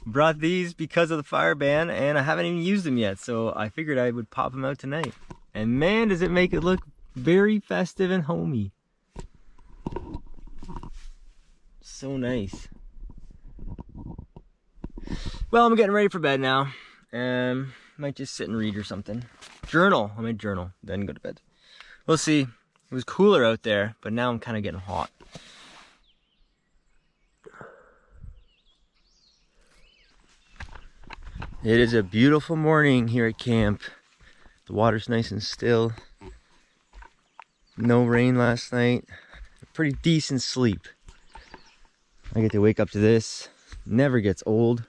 B: Brought these because of the fire ban, and I haven't even used them yet, so I figured I would pop them out tonight. And man, does it make it look very festive and homey. So nice. Well, I'm getting ready for bed now. Might just sit and read or something. Journal. I might journal, then go to bed. We'll see. It was cooler out there, but now I'm kind of getting hot. It is a beautiful morning here at camp. The water's nice and still. No rain last night. A pretty decent sleep. I get to wake up to this. Never gets old.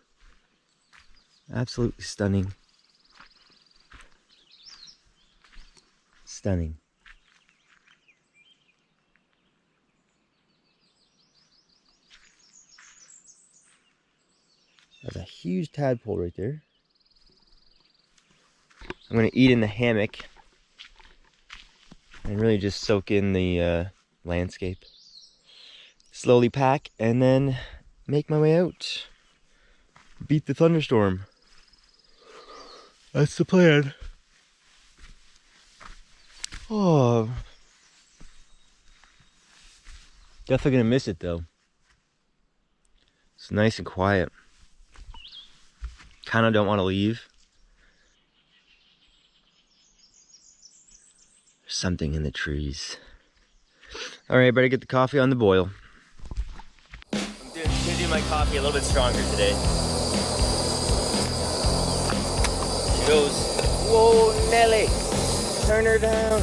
B: Absolutely stunning. Stunning. There's a huge tadpole right there. I'm gonna eat in the hammock and really just soak in the landscape. Slowly pack and then make my way out. Beat the thunderstorm. That's the plan. Oh, definitely gonna miss it though. It's nice and quiet. Kind of don't want to leave. There's something in the trees. All right, better get the coffee on the boil. I'm gonna do my coffee a little bit stronger today. She goes, whoa, Nelly, turn her down.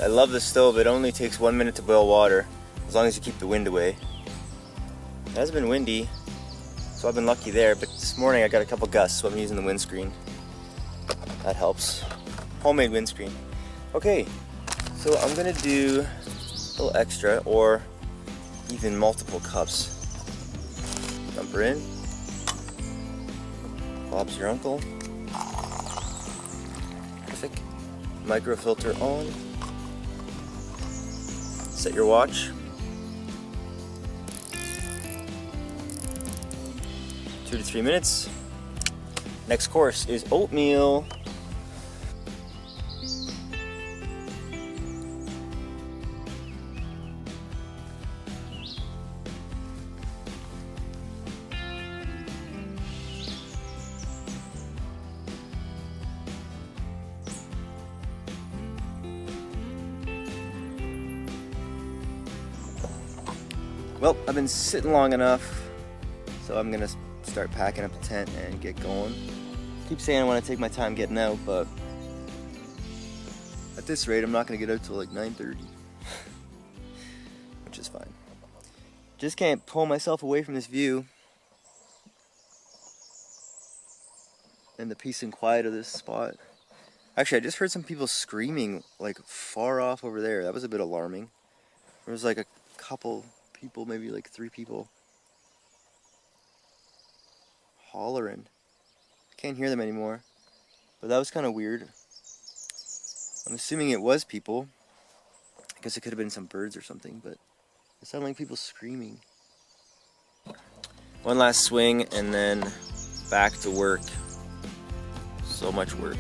B: I love the stove. It only takes 1 minute to boil water, as long as you keep the wind away. It has been windy, so I've been lucky there, but this morning I got a couple gusts, so I'm using the windscreen. That helps. Homemade windscreen. Okay, so I'm gonna do a little extra, or even multiple cups. Dump her in. Bob's your uncle. Perfect. Microfilter on. Set your watch. 2 to 3 minutes. Next course is oatmeal. Well, I've been sitting long enough, so I'm gonna start packing up the tent and get going. Keep saying I want to take my time getting out, but at this rate I'm not gonna get out till like 9:30, which is fine. Just can't pull myself away from this view and the peace and quiet of this spot. Actually, I just heard some people screaming like far off over there. That was a bit alarming. There was like a couple people, maybe like 3 people, hollering. Can't hear them anymore, but that was kind of weird. I'm assuming it was people. I guess it could have been some birds or something, but it sounded like people screaming. One last swing and then back to work. So much work.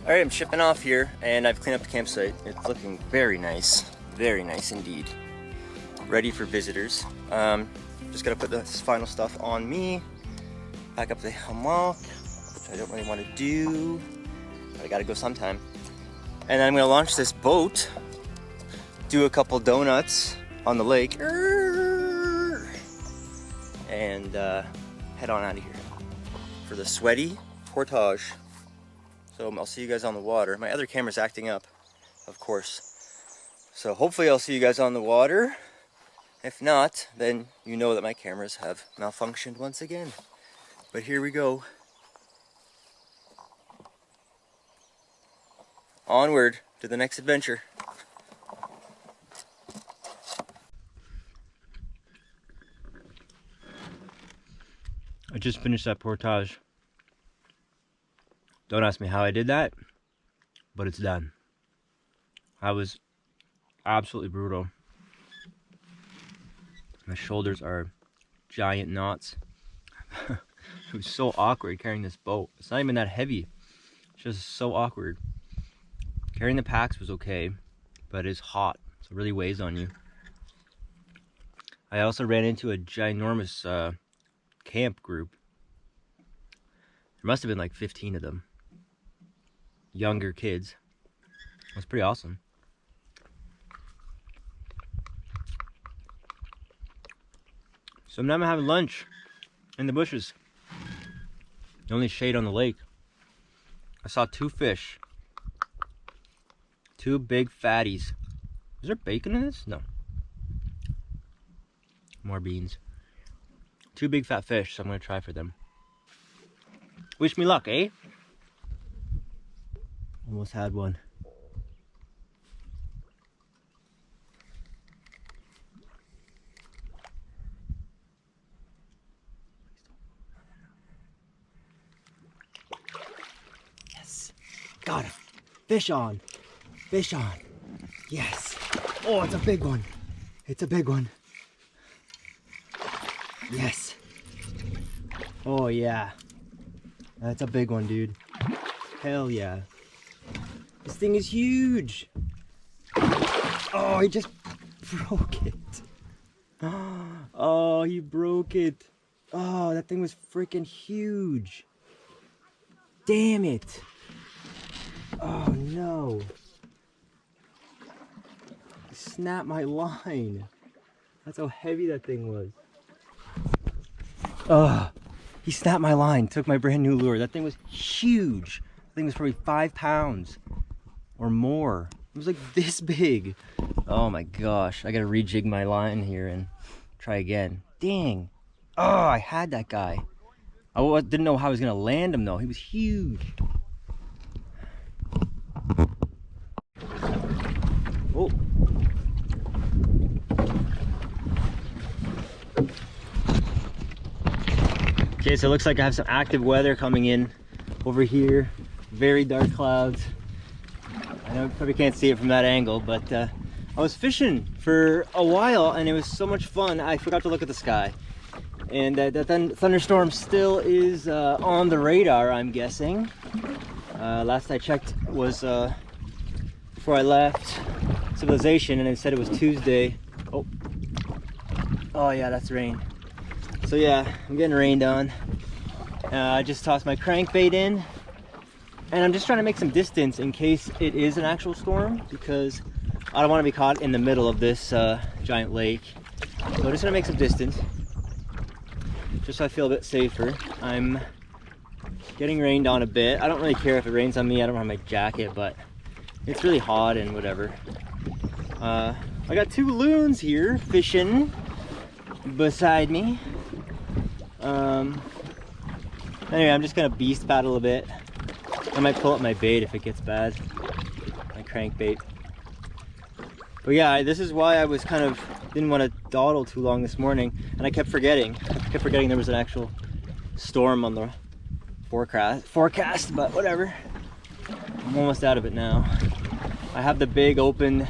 B: Alright, I'm shipping off here, and I've cleaned up the campsite. It's looking very nice. Very nice indeed. Ready for visitors. Just gotta put this final stuff on me. Pack up the hammock, which I don't really want to do, but I gotta go sometime. And then I'm gonna launch this boat, do a couple donuts on the lake, and head on out of here for the sweaty portage. So I'll see you guys on the water. My other camera's acting up, of course. So hopefully I'll see you guys on the water. If not, then you know that my cameras have malfunctioned once again. But here we go. Onward to the next adventure.
A: I just finished that portage. Don't ask me how I did that, but it's done. I was absolutely brutal. My shoulders are giant knots. It was so awkward carrying this boat. It's not even that heavy. It's just so awkward. Carrying the packs was okay, but it's hot, so it really weighs on you. I also ran into a ginormous camp group. There must have been like 15 of them. Younger kids. It was pretty awesome. So now I'm having lunch in the bushes. The only shade on the lake. I saw 2 fish. 2 big fatties. Is there bacon in this? No. More beans. 2 big fat fish, so I'm gonna try for them. Wish me luck, eh? Almost had one. Yes. Got it. Fish on. Fish on. Yes. Oh, it's a big one. It's a big one. Yes. Oh, yeah. That's a big one, dude. Hell yeah. This thing is huge. Oh, he just broke it. Oh, he broke it. Oh, that thing was freaking huge. Damn it. Oh, no. Snap my line. That's how heavy that thing was. He snapped my line, took my brand new lure. That thing was huge. That thing was probably 5 pounds or more. It was like this big. Oh my gosh, I gotta rejig my line here and try again. Dang. Oh, I had that guy. I didn't know how I was gonna land him though. He was huge. Oh. Okay, so it looks like I have some active weather coming in over here. Very dark clouds. I know you probably can't see it from that angle, but I was fishing for a while and it was so much fun. I forgot to look at the sky. And that thunderstorm still is on the radar, I'm guessing. Last I checked was before I left civilization, and it said it was Tuesday. Oh yeah, that's rain. So yeah, I'm getting rained on. I just tossed my crankbait in, and I'm just trying to make some distance in case it is an actual storm, because I don't want to be caught in the middle of this giant lake. So I'm just gonna make some distance, just so I feel a bit safer. I'm getting rained on a bit. I don't really care if it rains on me. I don't have my jacket, but it's really hot and whatever. I got 2 loons here fishing beside me. Anyway, I'm just gonna beast paddle a bit. I might pull up my bait if it gets bad, my crankbait. But yeah, this is why I was didn't want to dawdle too long this morning, and I kept forgetting there was an actual storm on the forecast, but whatever. I'm almost out of it now. I have the big open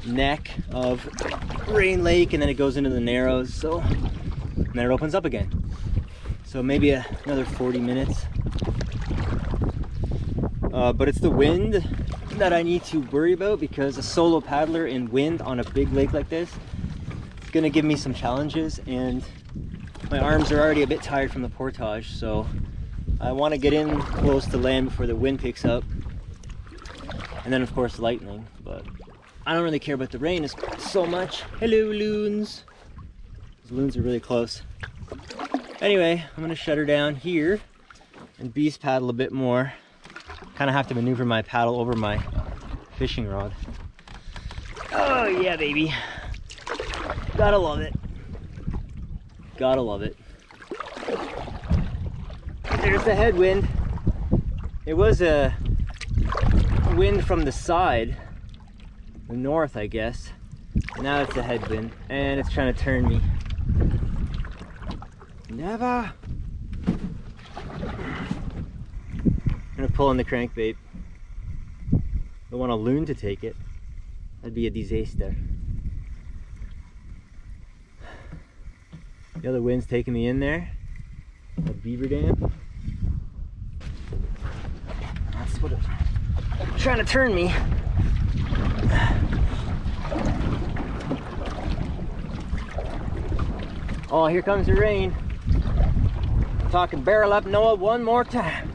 A: neck of Rain Lake, and then it goes into the Narrows, so and then it opens up again. So maybe another 40 minutes. but it's the wind that I need to worry about, because a solo paddler in wind on a big lake like this is gonna give me some challenges, and my arms are already a bit tired from the portage, so I want to get in close to land before the wind picks up, and then of course lightning. But I don't really care about the rain so much. Hello, loons. Those loons are really close. Anyway, I'm gonna shut her down here and beast paddle a bit more. Kind of have to maneuver my paddle over my fishing rod. Oh yeah, baby. Gotta love it. Gotta love it. There's the headwind. It was a wind from the side, the north, I guess. Now it's a headwind, and it's trying to turn me. Never. I'm gonna pull on the crankbait. Don't want a loon to take it. That'd be a disaster. The other wind's taking me in there. A beaver dam. That's what it's trying to turn me. Oh, here comes the rain. I'm talking barrel up, Noah, one more time.